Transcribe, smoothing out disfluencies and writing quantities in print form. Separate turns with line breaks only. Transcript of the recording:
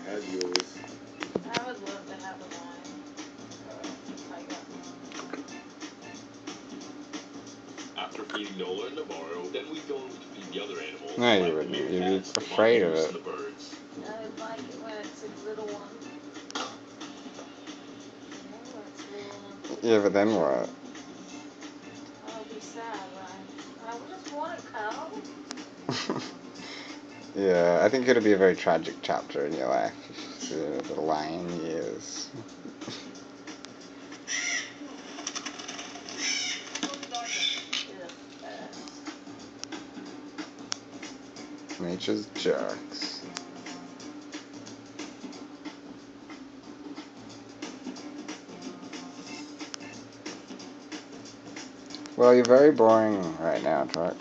have yours.
I would love to have a lion. Tiger.
After feeding Nola and Navarro, then we go to feed the other animals.
No,
like
you
the
wouldn't. You'd be
meerkats, the
afraid of
mongoose,
it.
and the birds.
I would like it when it's a little one. When it's little one.
Yeah, but then what?
I'll be sad, right? I would just want a cow.
Yeah, I think it'll be a very tragic chapter in your life. The lion years. Nature's jerks. Well, you're very boring right now, Truck.